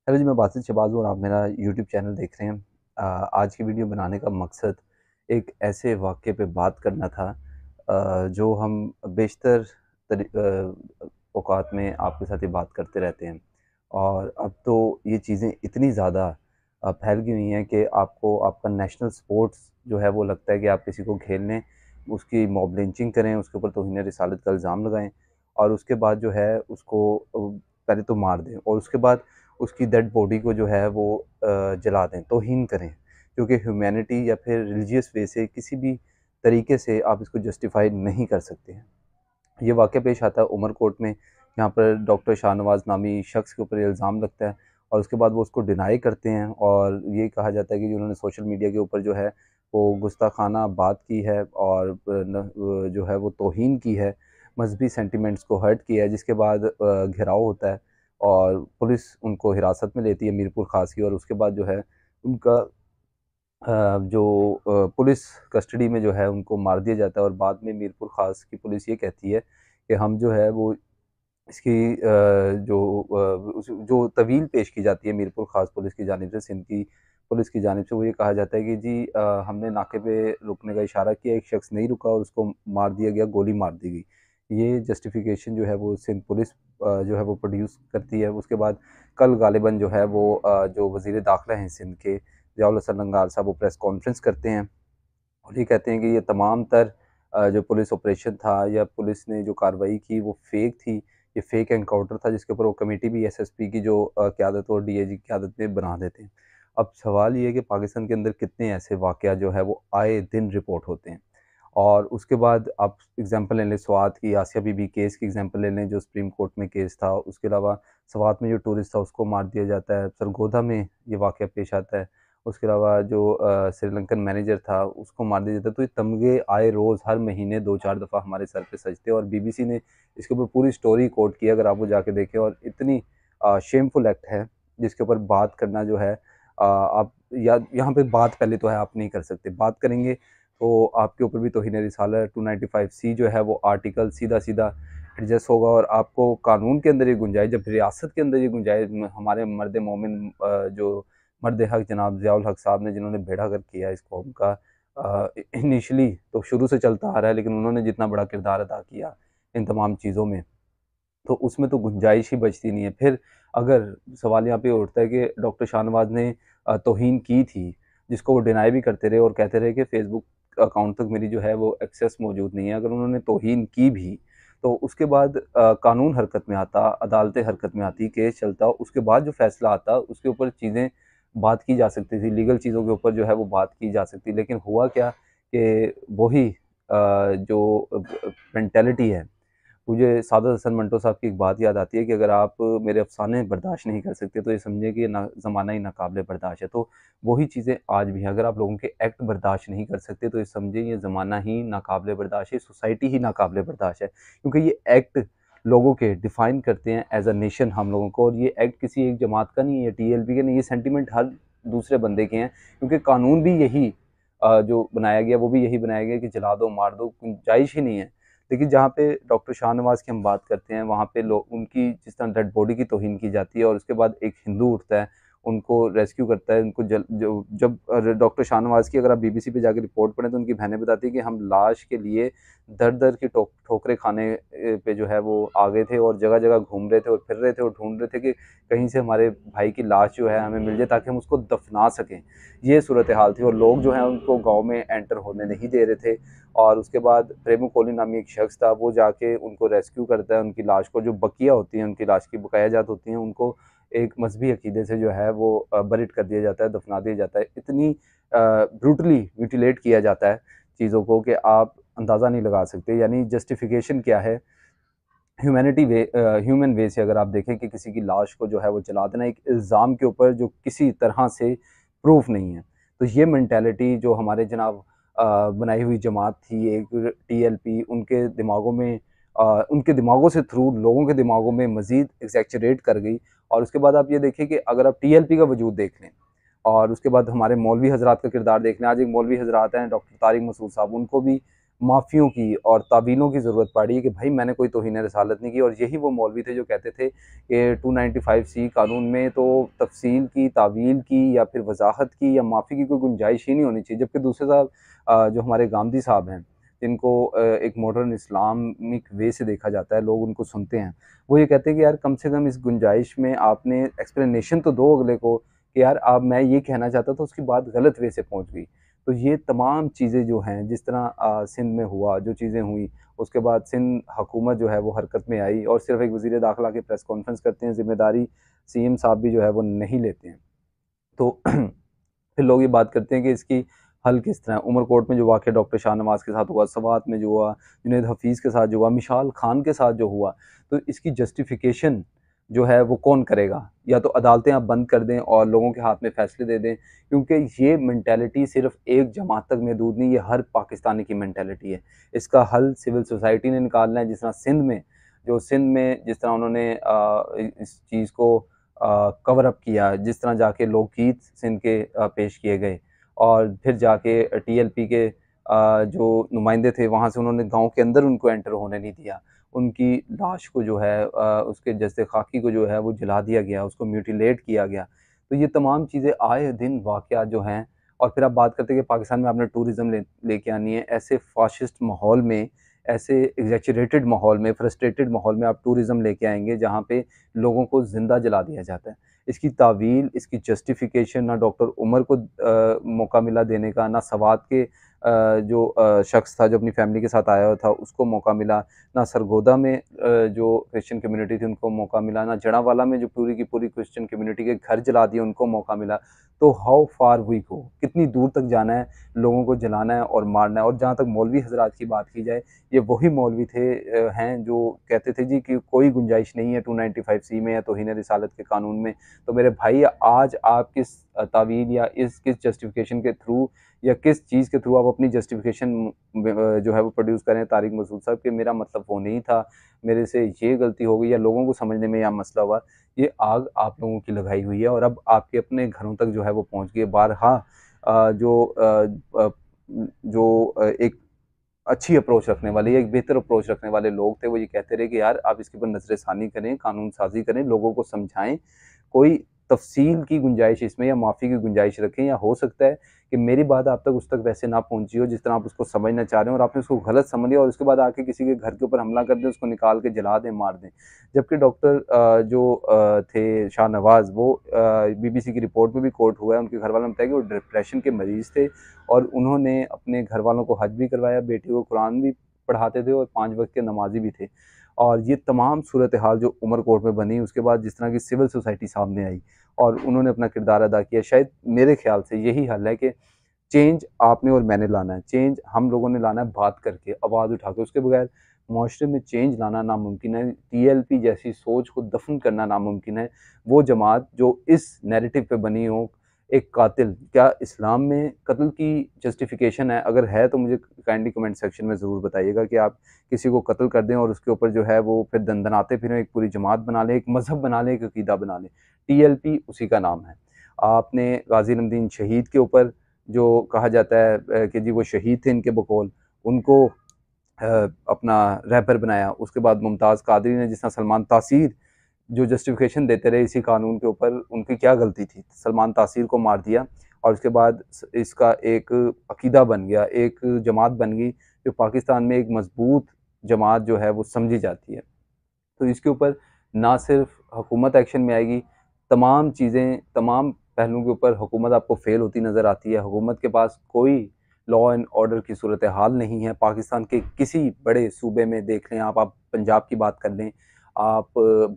Hello जी, मैं बासित शहबाज हूँ और आप मेरा यूट्यूब चैनल देख रहे हैं। आज की वीडियो बनाने का मकसद एक ऐसे वाक़ये पे बात करना था जो हम बेशतर औकात में आपके साथ ये बात करते रहते हैं। और अब तो ये चीज़ें इतनी ज़्यादा फैल गई हुई हैं कि आपको आपका नेशनल स्पोर्ट्स जो है वो लगता है कि आप किसी को खेल लें, उसकी मॉब लिंचिंग करें, उसके ऊपर तौहीन रिसालत का इल्ज़ाम लगाएँ और उसके बाद जो है उसको पहले तो मार दें और उसके बाद उसकी डेड बॉडी को जो है वो जला दें, तौहीन करें। क्योंकि ह्यूमैनिटी या फिर रिलीजियस वे से किसी भी तरीके से आप इसको जस्टिफ़ाई नहीं कर सकते हैं। ये वाक़या पेश आता है उमरकोट में, यहाँ पर डॉक्टर शाहनवाज़ नामी शख्स के ऊपर ये इल्ज़ाम लगता है और उसके बाद वो उसको डिनाई करते हैं और ये कहा जाता है कि उन्होंने सोशल मीडिया के ऊपर जो है वो गुस्ताखाना बात की है और जो है वो तौहीन की है, मज़हबी सेंटिमेंट्स को हर्ट किया है, जिसके बाद घेराव होता है और पुलिस उनको हिरासत में लेती है मीरपुर ख़ास की और उसके बाद जो है उनका पुलिस कस्टडी में जो है उनको मार दिया जाता है और बाद में मीरपुर ख़ास की पुलिस ये कहती है कि हम जो है वो इसकी जो तवील पेश की जाती है मीरपुर ख़ास पुलिस की जानिब से, सिंध की पुलिस की जानिब से, वो ये कहा जाता है कि जी हमने नाके पे रुकने का इशारा किया, एक शख्स नहीं रुका और उसको मार दिया गया, गोली मार दी गई। ये जस्टिफ़िकेशन जो है वो सिंध पुलिस जो है वो प्रोड्यूस करती है। उसके बाद कल गालिबन जो है वो जो वज़ीर दाखिला हैं सिंध के, ज़ियाउल हसन लंगार साहब, वो प्रेस कॉन्फ्रेंस करते हैं और ये कहते हैं कि ये तमाम तर जो पुलिस ऑपरेशन था या पुलिस ने जो कार्रवाई की वो फेक थी, ये फेक एनकाउंटर था जिसके ऊपर वो कमेटी भी एसएसपी की जो क़यादत और डीआईजी की क़यादत में बना देते हैं। अब सवाल ये है कि पाकिस्तान के अंदर कितने ऐसे वाक़या जो है वो आए दिन रिपोर्ट होते हैं और उसके बाद आप एग्ज़ाम्पल ले लें स्वात की, आसिया बीबी केस की एग्ज़ाम्पल ले लें जो सुप्रीम कोर्ट में केस था। उसके अलावा स्वात में जो टूरिस्ट था उसको मार दिया जाता है, सरगोधा में ये वाक़या पेश आता है। उसके अलावा जो श्रीलंकन मैनेजर था उसको मार दिया जाता है। तो ये तमगे आए रोज़ हर महीने 2-4 दफ़ा हमारे सर पे सजते हैं और बीबीसी ने इसके ऊपर पूरी स्टोरी कोट की है, अगर आप वो जाके देखें और इतनी शेमफुल एक्ट है जिसके ऊपर बात करना जो है आप या यहाँ पे बात पहले तो है आप नहीं कर सकते। बात करेंगे तो आपके ऊपर भी तौहीन रिसालत 295C जो है वो आर्टिकल सीधा-सीधा एडजस्ट होगा और आपको कानून के अंदर ये गुंजाइश, जब रियासत के अंदर ये गुंजाइश हमारे मर्द मोमिन जो मर्द हक जनाब ज़ियाउल हक साहब ने जिन्होंने बेड़ा गर्क किया इस कौम का, इनिशियली तो शुरू से चलता आ रहा है लेकिन उन्होंने जितना बड़ा किरदार अदा किया इन तमाम चीज़ों में, तो उसमें तो गुंजाइश ही बचती नहीं है। फिर अगर सवाल यहाँ पे उठता है कि डॉक्टर शाहनवाज़ ने तौहीन की थी, जिसको वो डिनाई भी करते रहे और कहते रहे कि फ़ेसबुक अकाउंट तक मेरी जो है वो एक्सेस मौजूद नहीं है। अगर उन्होंने तौहीन की भी, तो उसके बाद कानून हरकत में आता, अदालतें हरकत में आती, केस चलता, उसके बाद जो फ़ैसला आता, उसके ऊपर चीज़ें बात की जा सकती थी, लीगल चीज़ों के ऊपर जो है वो बात की जा सकती। लेकिन हुआ क्या कि वही जो मेंटालिटी है, मुझे सादत हसन मंटो साहब की एक बात याद आती है कि अगर आप मेरे अफ़साने बर्दाश्त नहीं कर सकते तो ये समझिए कि ना ज़माना ही नाकाबिले बर्दाश्त है। तो वही चीज़ें आज भी हैं, अगर आप लोगों के एक्ट बर्दाश्त नहीं कर सकते तो ये समझिए ये ज़माना ही नाकाबिले बर्दाश्त है, सोसाइटी ही नाकाबिले बर्दाश्त है। क्योंकि ये एक्ट लोगों के डिफ़ाइन करते हैं एज़ अ नेशन हम लोगों को और ये एक्ट किसी एक जमात का नहीं है, टीएलपी के नहीं, ये सेंटिमेंट हर दूसरे बंदे के हैं। क्योंकि कानून भी यही जो बनाया गया वो भी यही बनाया गया कि जला दो, मार दो, गुंजाइश ही नहीं है। लेकिन जहाँ पे डॉक्टर शाहनवाज़ की हम बात करते हैं, वहाँ पे लोग उनकी जिस तरह डेड बॉडी की तौहीन की जाती है और उसके बाद एक हिंदू उठता है, उनको रेस्क्यू करता है, उनको जल जो जब डॉक्टर शाहनवाज़ की अगर आप बीबीसी पे जाके रिपोर्ट पढ़ें तो उनकी बहनें बताती हैं कि हम लाश के लिए दर-दर की ठोकरें खाने पे जो है वो आ गए थे और जगह-जगह घूम रहे थे और फिर रहे थे और ढूँढ रहे थे कि कहीं से हमारे भाई की लाश जो है हमें मिल जाए ताकि हम उसको दफ़ना सकें। ये सूरत-ए-हाल थी और लोग जो हैं उनको गाँव में एंटर होने नहीं दे रहे थे। और उसके बाद प्रेमू कोहली नामी एक शख्स था, वो जाके उनको रेस्क्यू करता है, उनकी लाश को, जो बकिया होती हैं, उनकी लाश की बकाया जात होती हैं, उनको एक मज़हबी अकीदे से जो है वो बरिड कर दिया जाता है, दफ़ना दिया जाता है। इतनी ब्रूटली म्यूटिलेट किया जाता है चीज़ों को कि आप अंदाज़ा नहीं लगा सकते। यानी जस्टिफ़िकेशन क्या है, ह्यूमन वे से अगर आप देखें कि किसी की लाश को जो है वो जला देना एक इल्ज़ाम के ऊपर जो किसी तरह से प्रूफ नहीं है। तो ये मेंटालिटी जो हमारे जनाब बनाई हुई जमात थी एक टीएलपी, उनके दिमागों से थ्रू लोगों के दिमागों में मज़ीद एक्ज़ैजरेट कर गई और उसके बाद आप ये देखिए कि अगर आप टीएलपी का वजूद देख लें और उसके बाद हमारे मौलवी हज़रात का किरदार देख लें। आज एक मौलवी हज़रात हैं डॉक्टर तारिक मसूद साहब, उनको भी माफ़ियों की और तावीलों की ज़रूरत पड़ी है कि भाई मैंने कोई तौहीन रिसालत नहीं की। और यही वो मौलवी थे जो कहते थे कि 295C कानून में तो तफ़सील की, तावील की या फिर वज़ाहत की या माफ़ी की कोई गुंजाइश ही नहीं होनी चाहिए। जबकि दूसरे साहब जो हमारे गांधी साहब हैं, जिनको एक मॉडर्न इस्लामिक वे से देखा जाता है, लोग उनको सुनते हैं, वो ये कहते हैं कि यार कम से कम इस गुंजाइश में आपने एक्सप्लेनेशन तो दो अगले को कि यार अब मैं ये कहना चाहता था, उसकी बात गलत वे से पहुंच गई। तो ये तमाम चीज़ें जो हैं, जिस तरह सिंध में हुआ, जो चीज़ें हुई, उसके बाद सिंध हुकूमत जो है वो हरकत में आई और सिर्फ एक वज़ीर दाखिला के प्रेस कॉन्फ्रेंस करते हैं, ज़िम्मेदारी सीएम साहब भी जो है वो नहीं लेते हैं। तो फिर लोग ये बात करते हैं कि इसकी हल किस तरह है। उमरकोट में जो वाक़या डॉक्टर शाहनवाज़ के साथ हुआ, सवात में जो हुआ, जुनैद हफ़ीज़ के साथ जो हुआ, मिशाल खान के साथ जो हुआ, तो इसकी जस्टिफ़िकेशन जो है वो कौन करेगा? या तो अदालतें आप बंद कर दें और लोगों के हाथ में फ़ैसले दे दें, क्योंकि ये मेंटालिटी सिर्फ़ एक जमात तक महदूद नहीं, ये हर पाकिस्तानी की मेंटालिटी है। इसका हल सिविल सोसाइटी ने निकालना है। जिस तरह सिंध में जिस तरह उन्होंने इस चीज़ को कवर अप किया, जिस तरह जाके लोकगीत सिंध के पेश किए गए और फिर जाके टीएलपी के जो नुमाइंदे थे वहाँ से उन्होंने गाँव के अंदर उनको एंटर होने नहीं दिया। उनकी लाश को जो है उसके जस्ते खाकी को जो है वो जला दिया गया, उसको म्यूटिलेट किया गया। तो ये तमाम चीज़ें आए दिन वाक़यात जो हैं। और फिर आप बात करते हैं कि पाकिस्तान में आपने टूरिज़्म लेके आनी है। ऐसे फ़ाशिस्ट माहौल में, ऐसे एग्ज़ैजरेटेड माहौल में, फ्रस्ट्रेटेड माहौल में आप टूरिज़्म लेके आएँगे जहाँ पे लोगों को ज़िंदा जला दिया जाता है। इसकी तावील, इसकी जस्टिफ़िकेशन ना डॉक्टर उमर को मौका मिला देने का, ना सवात के जो शख्स था जो अपनी फ़ैमिली के साथ आया हुआ था उसको मौका मिला, ना सरगोदा में जो क्रिश्चियन कम्युनिटी थी उनको मौका मिला, ना जड़ांवाला में जो पूरी की पूरी क्रिश्चियन कम्युनिटी के घर जला दिए उनको मौका मिला। तो हाउ फार वी गो, कितनी दूर तक जाना है, लोगों को जलाना है और मारना है। और जहाँ तक मौलवी हज़रात की बात की जाए, ये वही मौलवी हैं जो कहते थे जी कि कोई गुंजाइश नहीं है 295C में या तौहीन रिसालत के कानून में। तो मेरे भाई आज आप किस तावील या किस जस्टिफ़िकेशन के थ्रू या किस चीज़ के थ्रू आप अपनी जस्टिफ़िकेशन जो है वो प्रोड्यूस करें तारिक मसूद साहब कि मेरा मतलब वो नहीं था, मेरे से ये गलती हो गई या लोगों को समझने में यह मसला हुआ। ये आग आप लोगों की लगाई हुई है और अब आपके अपने घरों तक जो है वो पहुँच गई है। बारहा एक अच्छी अप्रोच रखने वाले या एक बेहतर अप्रोच रखने वाले लोग थे, वो ये कहते रहे कि यार आप इसके ऊपर नज़रसानी करें, कानून साज़ी करें, लोगों को समझाएँ, कोई तफ़सील की गुंजाइश इसमें या माफ़ी की गुंजाइश रखें। या हो सकता है कि मेरी बात आप तक उस तक वैसे ना पहुँची हो जिस तरह आप उसको समझना चाह रहे हो और आपने उसको गलत समझ लिया और उसके बाद आके किसी के घर के ऊपर हमला कर दें, उसको निकाल के जला दें, मार दें। जबकि डॉक्टर थे शाहनवाज़, वो बीबीसी की रिपोर्ट में भी कोट हुआ है, उनके घरवालों ने बताया कि वो डिप्रेशन के मरीज़ थे और उन्होंने अपने घरवालों को हज भी करवाया, बेटी को कुरान भी पढ़ाते थे और 5 वक़्त के नमाज़ी भी थे। और ये तमाम सूरत हाल जो उमरकोट में बनी, उसके बाद जिस तरह की सिविल सोसाइटी सामने आई और उन्होंने अपना किरदार अदा किया, शायद मेरे ख़्याल से यही हल है कि चेंज आपने और मैंने लाना है। चेंज हम लोगों ने लाना है बात करके, आवाज़ उठा के। उसके बगैर मुआशरे में चेंज लाना नामुमकिन है। टीएलपी जैसी सोच को दफ़न करना नामुमकिन है। वो जमात जो इस नैरेटिव पे बनी हो, एक कातिल, क्या इस्लाम में कत्ल की जस्टिफ़िकेशन है? अगर है तो मुझे काइंडली कमेंट सेक्शन में ज़रूर बताइएगा कि आप किसी को कत्ल कर दें और उसके ऊपर जो है वो फिर दंदनाते फिरें, एक पूरी जमात बना लें, एक मज़हब बना लें, एक अकीदा बना लें। टीएलपी उसी का नाम है। आपने गाज़ी नमदीन शहीद के ऊपर जो कहा जाता है कि जी वो शहीद थे इनके बकौल, उनको अपना रहबर बनाया। उसके बाद मुमताज़ कादरी ने जिस तरह सलमान तासीर जो जस्टिफ़िकेशन देते रहे इसी कानून के ऊपर, उनकी क्या गलती थी? सलमान तासीर को मार दिया और उसके बाद इसका एक अकीदा बन गया, एक जमात बन गई जो पाकिस्तान में एक मज़बूत जमात जो है वो समझी जाती है। तो इसके ऊपर ना सिर्फ हुकूमत एक्शन में आएगी, तमाम चीज़ें, तमाम पहलुओं के ऊपर हुकूमत आपको फ़ेल होती नज़र आती है। हुकूमत के पास कोई लॉ एंड ऑर्डर की सूरत हाल नहीं है। पाकिस्तान के किसी बड़े सूबे में देख लें आप पंजाब की बात कर लें, आप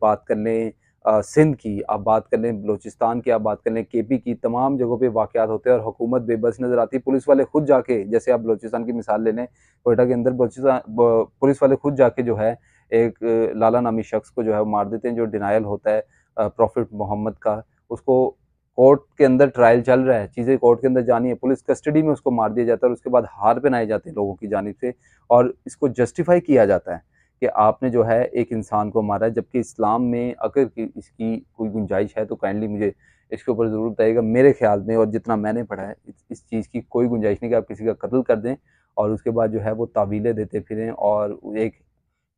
बात कर लें सिंध की, आप बात कर लें बलूचिस्तान की, आप बात कर लें केपी की, तमाम जगहों पे वाक़यात होते हैं और हुकूमत बेबस नज़र आती है। पुलिस वाले खुद जाके, जैसे आप बलूचिस्तान की मिसाल ले लें, क्वेटा के अंदर बलूचिस्तान ब पुलिस वाले खुद जाके जो है एक लाला नामी शख्स को जो है वो मार देते हैं, जो डिनायल होता है प्रॉफिट मोहम्मद का। उसको कोर्ट के अंदर ट्रायल चल रहा है, चीज़ें कोर्ट के अंदर जानी है, पुलिस कस्टडी में उसको मार दिया जाता है और उसके बाद हार पहनाए जाते हैं लोगों की जानिब से और इसको जस्टिफाई किया जाता है कि आपने जो है एक इंसान को मारा है। जबकि इस्लाम में अगर इसकी कोई गुंजाइश है तो काइंडली मुझे इसके ऊपर ज़रूर बताइएगा। मेरे ख्याल में और जितना मैंने पढ़ा है, इस चीज़ की कोई गुंजाइश नहीं कि आप किसी का कत्ल कर दें और उसके बाद जो है वो तावीलें देते फिरें और एक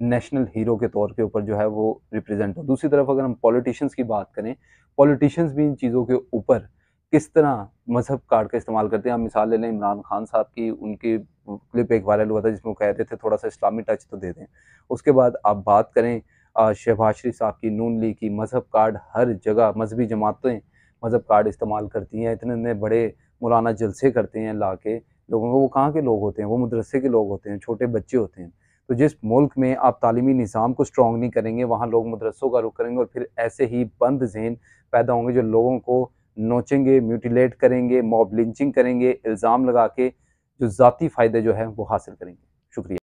नेशनल हीरो के तौर के ऊपर जो है वो रिप्रेजेंट हो। दूसरी तरफ अगर हम पॉलिटिशियंस की बात करें, पॉलिटिशियंस भी इन चीज़ों के ऊपर किस तरह मज़हब कार्ड का इस्तेमाल करते हैं। हम मिसाल ले लें इमरान खान साहब की, उनकी क्लिप एक वायरल हुआ था जिसमें वो कह रहे थे थोड़ा-सा इस्लामी टच तो दे दें। उसके बाद आप बात करें शहबाज शरीफ साहब की, नून लीग की, मज़हब कार्ड हर जगह मज़हबी जमातें मज़हब कार्ड इस्तेमाल करती हैं। इतने-इतने बड़े मौलाना जलसे करते हैं ला के लोगों को। वो कहाँ के लोग होते हैं? वो मदरसे के लोग होते हैं, छोटे बच्चे होते हैं। तो जिस मुल्क में आप तालीमी निज़ाम को स्ट्रॉन्ग नहीं करेंगे, वहाँ लोग मदरसों का रुख करेंगे और फिर ऐसे ही बंद ज़हन पैदा होंगे जो लोगों को नोचेंगे, म्यूटिलेट करेंगे, मॉब लिंचिंग करेंगे, इल्ज़ाम लगा के जो ज़ाती फ़ायदे जो हैं वो हासिल करेंगे। शुक्रिया।